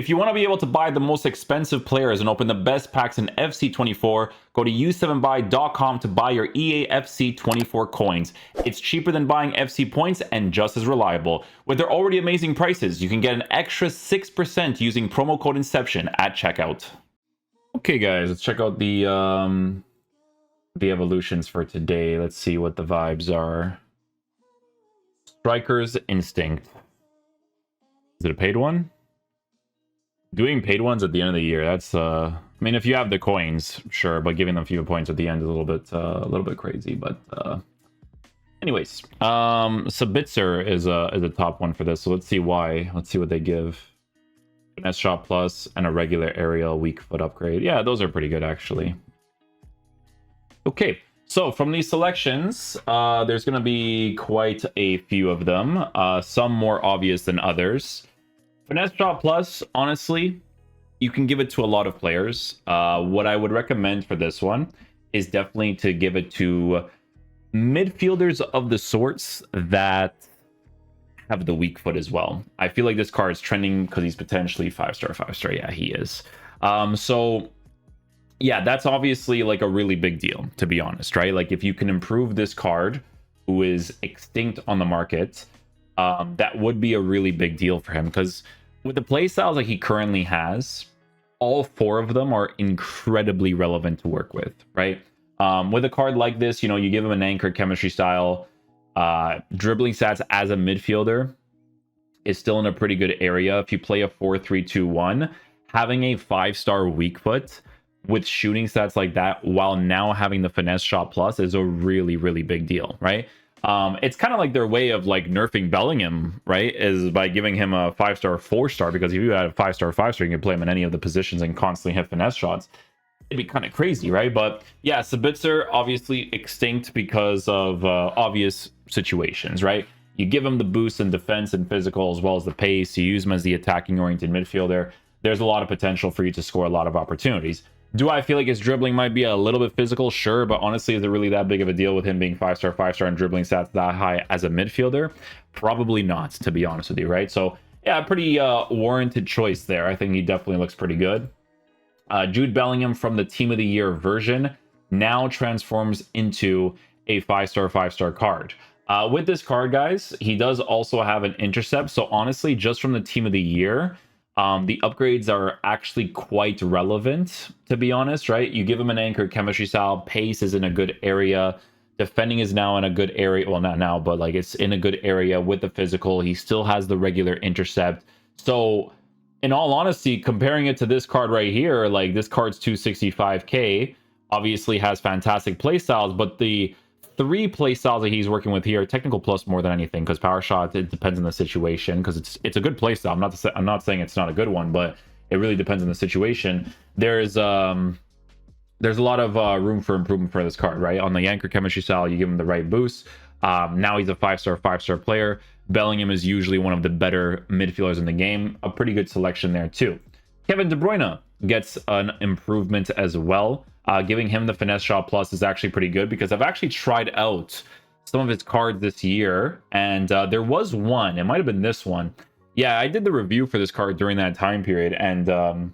If you want to be able to buy the most expensive players and open the best packs in FC24, go to u7buy.com to buy your EA FC24 coins. It's cheaper than buying FC points and just as reliable. With their already amazing prices, you can get an extra 6% using promo code Inception at checkout. Okay, guys, let's check out the evolutions for today. Let's see what the vibes are. Striker's Instinct. Is it a paid one? Doing paid ones at the end of the year, that's I mean, if you have the coins, sure, but giving them fewer points at the end is a little bit crazy. But anyways, Sabitzer is a top one for this, so let's see why. Let's see what they give. Finesse shot plus and a regular aerial weak foot upgrade. Yeah, those are pretty good actually. Okay, so from these selections, there's going to be quite a few of them, some more obvious than others. Finesse shot plus, honestly, you can give it to a lot of players. What I would recommend for this one is definitely to give it to midfielders of the sorts that have the weak foot as well. I feel like this card is trending because he's potentially 5-star. Yeah, he is. So yeah, that's obviously like a really big deal, to be honest, right? Like if you can improve this card, who is extinct on the market, that would be a really big deal for him, because with the playstyles that he currently has, all four of them are incredibly relevant to work with, right? With a card like this, you know, you give him an anchor chemistry style, dribbling stats as a midfielder is still in a pretty good area. If you play a 4-3-2-1, having a 5-star weak foot with shooting stats like that while now having the finesse shot plus is a really, really big deal, right? It's kind of like their way of like nerfing Bellingham, right? Is by giving him a 5-star, 4-star, because if you had a 5-star, 5-star, you can play him in any of the positions and constantly hit finesse shots. It'd be kind of crazy, right? But yeah, Sabitzer obviously extinct because of obvious situations, right? You give him the boost in defense and physical as well as the pace. You use him as the attacking oriented midfielder. There's a lot of potential for you to score a lot of opportunities. Do I feel like his dribbling might be a little bit physical? Sure, but honestly, is it really that big of a deal with him being 5-star, 5-star and dribbling stats that high as a midfielder? Probably not, to be honest with you, right? So yeah, pretty warranted choice there. I think he definitely looks pretty good. Jude Bellingham from the Team of the Year version now transforms into a 5-star, 5-star card. With this card, guys, he does also have an intercept. So honestly, just from the Team of the Year, the upgrades are actually quite relevant, to be honest, right? You give him an anchor chemistry style, pace is in a good area, defending is now in a good area. Well, not now, but like it's in a good area with the physical. He still has the regular intercept. So in all honesty, comparing it to this card right here, like this card's 265k, obviously has fantastic playstyles, but the three playstyles that he's working with here, technical plus more than anything, because power shot, it depends on the situation, because it's a good playstyle. I'm not saying it's not a good one, but it really depends on the situation. There's a lot of room for improvement for this card, right? On the anchor chemistry style, you give him the right boost. Now he's a 5-star, 5-star player. Bellingham is usually one of the better midfielders in the game. A pretty good selection there too. Kevin De Bruyne gets an improvement as well. Giving him the finesse shot plus is actually pretty good, because I've actually tried out some of his cards this year, and there was one, it might have been this one. Yeah, I did the review for this card during that time period, and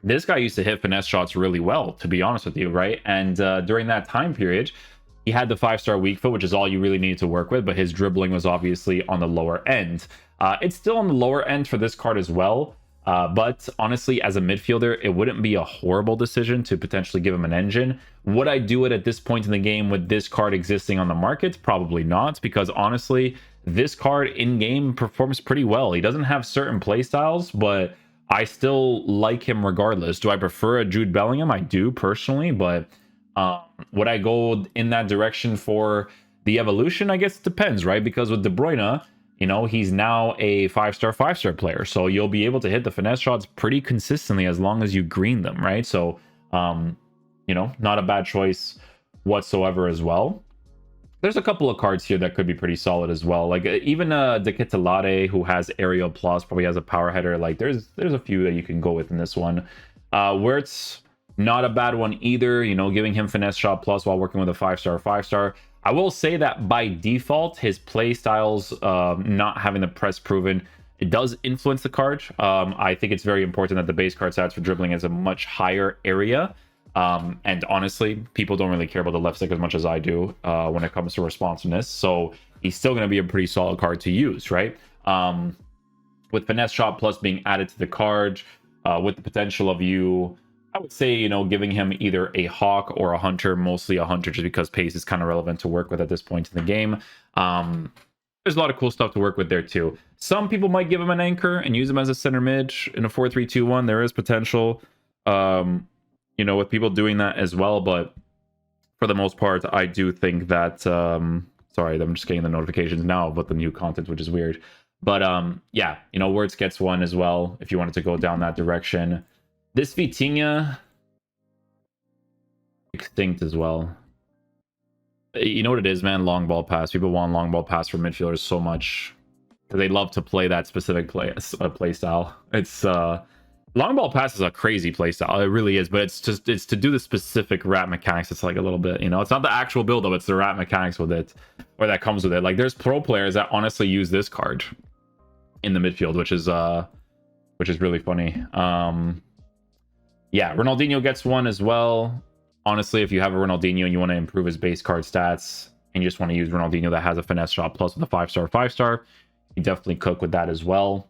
this guy used to hit finesse shots really well, to be honest with you, right? And during that time period, he had the 5-star weak foot, which is all you really needed to work with, but his dribbling was obviously on the lower end. It's still on the lower end for this card as well. But honestly, as a midfielder, it wouldn't be a horrible decision to potentially give him an engine. Would I do it at this point in the game with this card existing on the market? Probably not, because honestly, this card in-game performs pretty well. He doesn't have certain playstyles, but I still like him regardless. Do I prefer a Jude Bellingham? I do personally, but would I go in that direction for the evolution? I guess it depends, right? Because with De Bruyne, you know, he's now a 5-star, 5-star player. So you'll be able to hit the finesse shots pretty consistently as long as you green them, right? So, you know, not a bad choice whatsoever as well. There's a couple of cards here that could be pretty solid as well. Like even Deketelade, who has aerial plus, probably has a power header. Like there's a few that you can go with in this one. Wirtz, not a bad one either. You know, giving him finesse shot plus while working with a 5-star, 5-star. I will say that by default, his play styles, not having the press proven, It does influence the card. I think it's very important that the base card stats for dribbling is a much higher area. And honestly, people don't really care about the left stick as much as I do when it comes to responsiveness. So he's still going to be a pretty solid card to use, right? With Finesse Shot Plus being added to the card, with the potential of you, I would say, you know, giving him either a Hawk or a Hunter, mostly a Hunter, just because pace is kind of relevant to work with at this point in the game. There's a lot of cool stuff to work with there too. Some people might give him an anchor and use him as a center mid in a 4-3-2-1. There is potential, you know, with people doing that as well. But for the most part, I do think that, sorry, I'm just getting the notifications now about the new content, which is weird. But yeah, you know, Words gets one as well if you wanted to go down that direction. This Vitinha, extinct as well. You know what it is, man? Long ball pass. People want long ball pass for midfielders so much because they love to play that specific play style. It's long ball pass is a crazy play style. It really is, but it's to do the specific rat mechanics. It's like a little bit, you know, it's not the actual build up. It's the rat mechanics with it, or that comes with it. Like there's pro players that honestly use this card in the midfield, which is really funny. Yeah, Ronaldinho gets one as well. Honestly, if you have a Ronaldinho and you want to improve his base card stats and you just want to use Ronaldinho that has a Finesse Shot Plus with a 5-star, you definitely cook with that as well.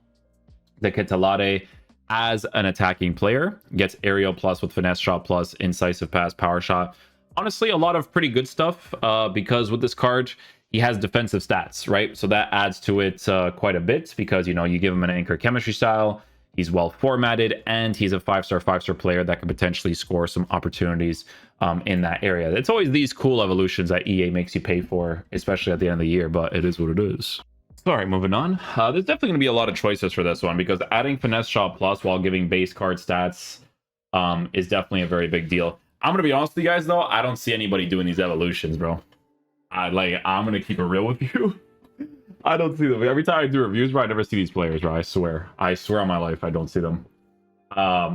The Ketelade, as an attacking player, gets Aerial Plus with Finesse Shot Plus, Incisive Pass, Power Shot. Honestly, a lot of pretty good stuff because with this card, he has defensive stats, right? So that adds to it quite a bit because, you know, you give him an anchor chemistry style. He's well formatted, and he's a 5-star player that could potentially score some opportunities in that area. It's always these cool evolutions that EA makes you pay for, especially at the end of the year, but it is what it is. All right, moving on. There's definitely going to be a lot of choices for this one because adding Finesse Shot Plus while giving base card stats is definitely a very big deal. I'm going to be honest with you guys, though. I don't see anybody doing these evolutions, bro. I'm going to keep it real with you. I don't see them. Every time I do reviews, bro, I never see these players, bro. I swear on my life, I don't see them.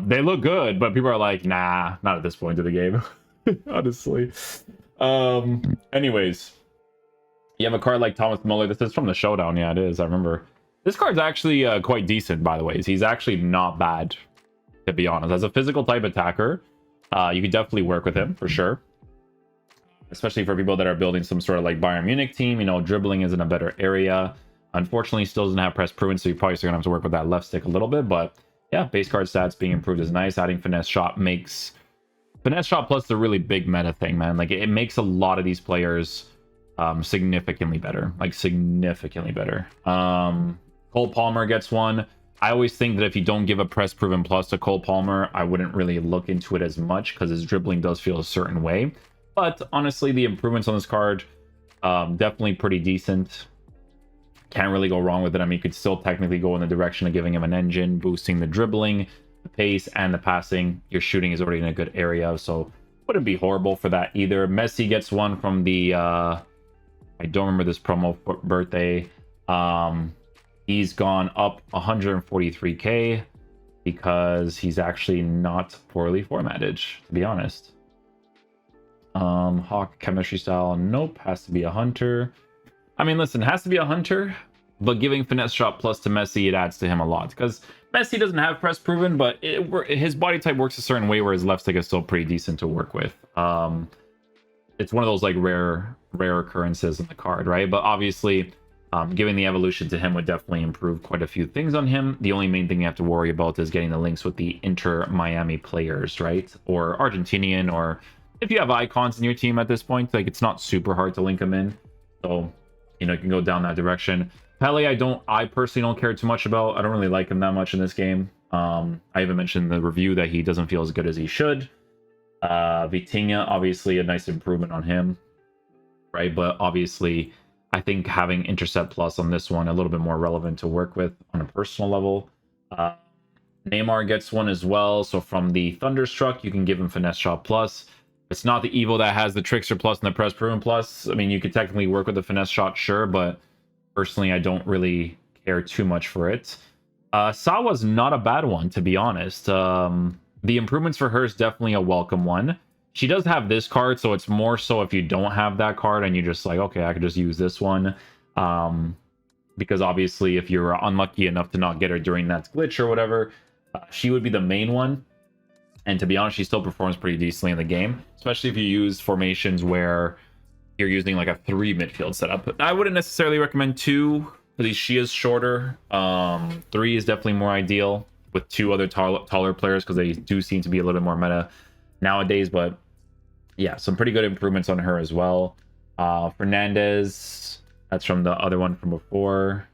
They look good, but people are like, nah, not at this point of the game. Honestly. Anyways, you have a card like Thomas Muller. This is from the Showdown. Yeah, it is. I remember. This card's actually quite decent, by the way. He's actually not bad, to be honest. As a physical type attacker, you could definitely work with him for sure. Especially for people that are building some sort of like Bayern Munich team, you know, dribbling is in a better area. Unfortunately, still doesn't have press proven, so you're probably still gonna have to work with that left stick a little bit. But yeah, base card stats being improved is nice. Adding Finesse Shot makes Finesse Shot Plus the really big meta thing, man. Like it makes a lot of these players significantly better. Like significantly better. Cole Palmer gets one. I always think that if you don't give a press proven plus to Cole Palmer, I wouldn't really look into it as much because his dribbling does feel a certain way. But honestly, the improvements on this card, definitely pretty decent. Can't really go wrong with it. I mean, you could still technically go in the direction of giving him an engine, boosting the dribbling, the pace, and the passing. Your shooting is already in a good area, so wouldn't be horrible for that either. Messi gets one from the, I don't remember this promo for birthday. He's gone up 143k because he's actually not poorly formatted, to be honest. Hawk chemistry style, nope, has to be a Hunter. I mean, listen, has to be a Hunter, but giving Finesse Shot Plus to Messi, it adds to him a lot because Messi doesn't have press proven, but his body type works a certain way where his left stick is still pretty decent to work with. It's one of those like rare occurrences in the card, right? But obviously, giving the evolution to him would definitely improve quite a few things on him. The only main thing you have to worry about is getting the links with the Inter-Miami players, right? Or Argentinian, or if you have icons in your team at this point, like it's not super hard to link them in. So, you know, you can go down that direction. Pele, I personally don't care too much about. I don't really like him that much in this game. I even mentioned in the review that he doesn't feel as good as he should. Vitinha, obviously a nice improvement on him, right? But obviously, I think having Intercept Plus on this one a little bit more relevant to work with on a personal level. Neymar gets one as well. So from the Thunderstruck, you can give him Finesse Shot Plus. It's not the Evo that has the Trickster Plus and the Press Proven Plus. I mean, you could technically work with the Finesse Shot, sure, but personally, I don't really care too much for it. Sawa's not a bad one, to be honest. The improvements for her is definitely a welcome one. She does have this card, so it's more so if you don't have that card and you're just like, okay, I could just use this one. because obviously if you're unlucky enough to not get her during that glitch or whatever, she would be the main one. And to be honest, she still performs pretty decently in the game, especially if you use formations where you're using like a 3 midfield setup. I wouldn't necessarily recommend 2 because she is shorter. 3 is definitely more ideal with 2 other taller players because they do seem to be a little bit more meta nowadays. But yeah, some pretty good improvements on her as well. Fernandez, that's from the other one from before.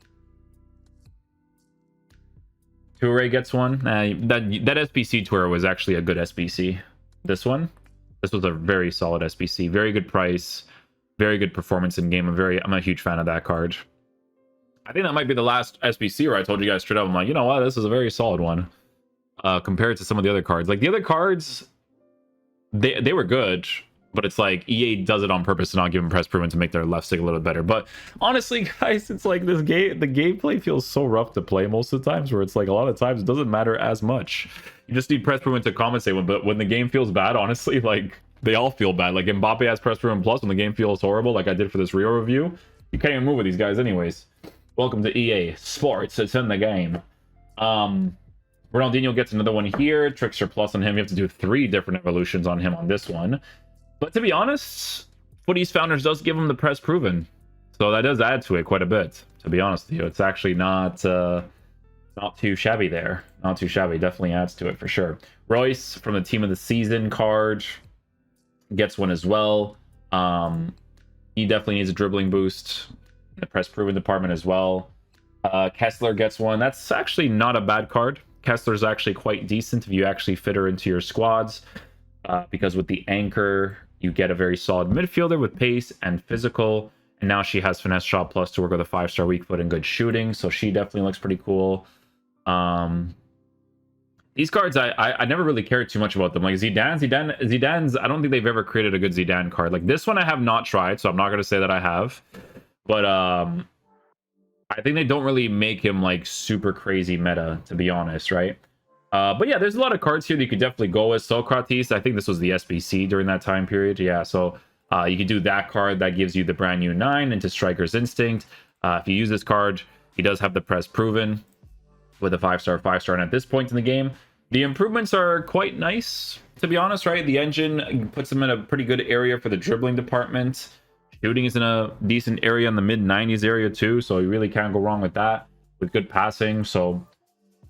Toure gets one. That SBC Toure was actually a good SBC. This was a very solid SBC. Very good price. Very good performance in game. I'm a huge fan of that card. I think that might be the last SBC where I told you guys straight up, I'm like, you know what, this is a very solid one. Compared to some of the other cards. Like the other cards, they were good, but it's like EA does it on purpose to not give them press proven to make their left stick a little bit better. But honestly, guys, it's like this game, the gameplay feels so rough to play most of the times, where it's like a lot of times it doesn't matter as much. You just need press proven to compensate when, but when the game feels bad, honestly, like they all feel bad. Like Mbappe has press proven plus when the game feels horrible, like I did for this Rio review. You can't even move with these guys anyways. Welcome to EA Sports. It's in the game. Ronaldinho gets another one here. Trickster plus on him. You have to do 3 different evolutions on him on this one. But to be honest, Footy's Founders does give him the press proven. So that does add to it quite a bit, to be honest with you. It's actually not too shabby there. Not too shabby. Definitely adds to it for sure. Royce from the Team of the Season card gets one as well. He definitely needs a dribbling boost in the press proven department as well. Kessler gets one. That's actually not a bad card. Kessler's actually quite decent if you actually fit her into your squads. Because with the anchor, you get a very solid midfielder with pace and physical. And now she has finesse shot plus to work with a 5-star weak foot and good shooting. So she definitely looks pretty cool. These cards, I never really cared too much about them. Like Zidane's, I don't think they've ever created a good Zidane card. Like this one I have not tried, so I'm not going to say that I have. But I think they don't really make him like super crazy meta, to be honest, right? But yeah, there's a lot of cards here that you could definitely go with. Socrates, I think this was the SBC during that time period. Yeah, so you could do that card. That gives you the brand new 9 into Striker's Instinct. If you use this card, he does have the press proven with a 5-star, and at this point in the game, the improvements are quite nice, to be honest, right? The engine puts him in a pretty good area for the dribbling department. Shooting is in a decent area in the mid-90s area too, so you really can't go wrong with that, with good passing. So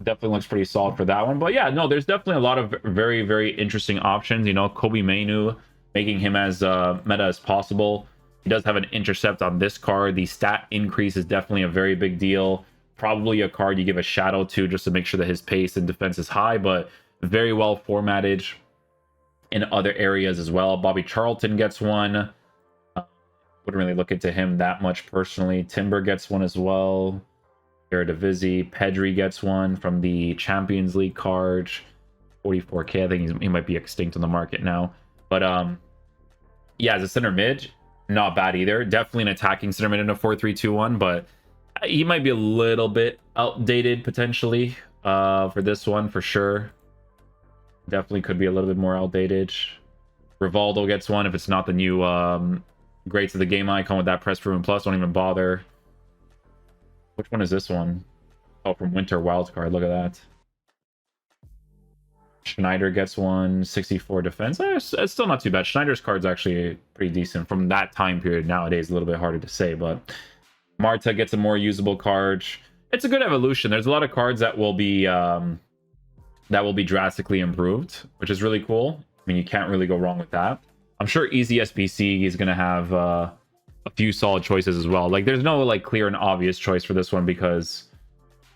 definitely looks pretty solid for that one. But yeah, no, there's definitely a lot of very, very interesting options. You know, Kobe Mainu, making him as meta as possible. He does have an intercept on this card. The stat increase is definitely a very big deal. Probably a card you give a shadow to just to make sure that his pace and defense is high, but very well formatted in other areas as well. Bobby Charlton gets one. Wouldn't really look into him that much personally. Timber gets one as well. Eredivisie. Pedri gets one from the Champions League card. 44k. I think he might be extinct on the market now. But yeah, as a center mid, not bad either. Definitely an attacking center mid in a 4-3-2-1, but he might be a little bit outdated potentially for this one for sure. Definitely could be a little bit more outdated. Rivaldo gets one if it's not the new Greats of the Game icon with that press proven plus. Don't even bother. Which one is this one? Oh, from Winter Wildcard. Look at that. Schneider gets one. 64 defense. It's still not too bad. Schneider's card's actually pretty decent from that time period. Nowadays, a little bit harder to say, but Marta gets a more usable card. It's a good evolution. There's a lot of cards that will be drastically improved, which is really cool. I mean, you can't really go wrong with that. I'm sure Easy SBC is going to have a few solid choices as well. Like, there's no like clear and obvious choice for this one because,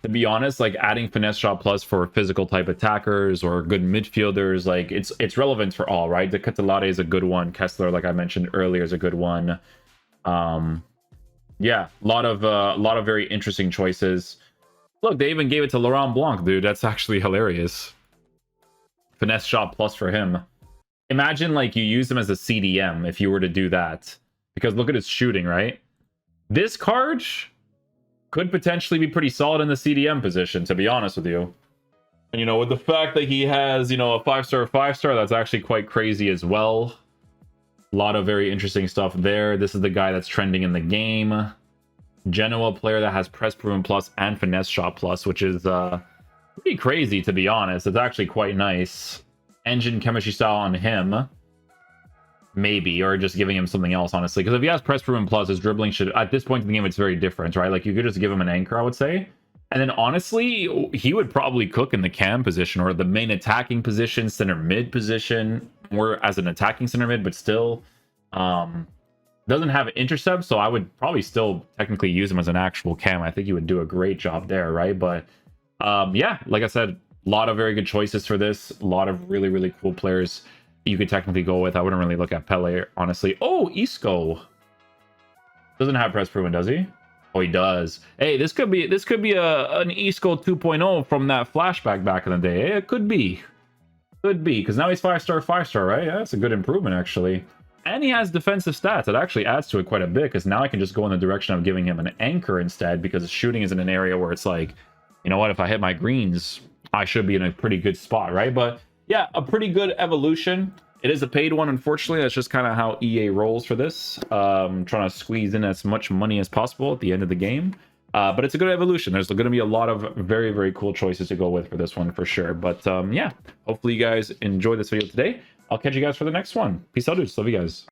to be honest, like adding finesse shot plus for physical type attackers or good midfielders, like it's relevant for all, right? The Catalate is a good one. Kessler, like I mentioned earlier, is a good one. Yeah, a lot of very interesting choices. Look, they even gave it to Laurent Blanc, dude. That's actually hilarious. Finesse shot plus for him. Imagine like you use him as a CDM if you were to do that. Because look at his shooting, right? This card could potentially be pretty solid in the CDM position, to be honest with you. And, you know, with the fact that he has, you know, a 5-star, that's actually quite crazy as well. A lot of very interesting stuff there. This is the guy that's trending in the game. Genoa player that has press proven plus and finesse shot plus, which is pretty crazy to be honest. It's actually quite nice. Engine chemistry style on him, maybe, or just giving him something else, honestly. Because if he has press proven plus, his dribbling should, at this point in the game, it's very different, right? Like, you could just give him an anchor, I would say. And then, honestly, he would probably cook in the cam position or the main attacking position, center mid position, more as an attacking center mid, but still doesn't have intercept, so I would probably still technically use him as an actual cam. I think he would do a great job there, right? But yeah, like I said, a lot of very good choices for this. A lot of really, really cool players you could technically go with. I wouldn't really look at Pele, honestly. Oh, Isco doesn't have press proven, does he? Oh, he does. Hey, this could be an Isco 2.0 from that flashback back in the day. It could be, because now he's 5-star, 5-star, right? Yeah, that's a good improvement actually. And he has defensive stats. It actually adds to it quite a bit, because now I can just go in the direction of giving him an anchor instead, because shooting is in an area where it's like, you know what, if I hit my greens, I should be in a pretty good spot, right? But yeah, a pretty good evolution. It is a paid one, unfortunately. That's just kind of how EA rolls for this. Trying to squeeze in as much money as possible at the end of the game. But it's a good evolution. There's going to be a lot of very, very cool choices to go with for this one for sure. But yeah, hopefully you guys enjoyed this video today. I'll catch you guys for the next one. Peace out, dudes. Love you guys.